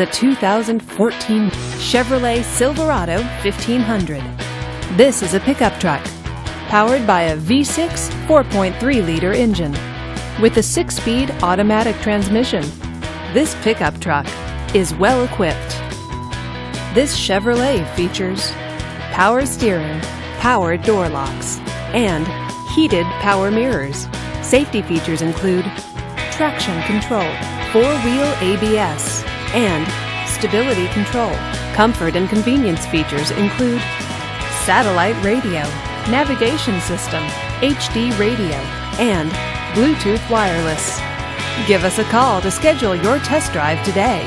the 2014 Chevrolet Silverado 1500. This is a pickup truck powered by a V6 4.3-liter engine with a 6-speed automatic transmission. This pickup truck is well equipped. This Chevrolet features power steering, power door locks, and heated power mirrors. Safety features include traction control, 4-wheel ABS, and stability control. Comfort and convenience features include satellite radio, navigation system, HD radio, and Bluetooth wireless. Give us a call to schedule your test drive today.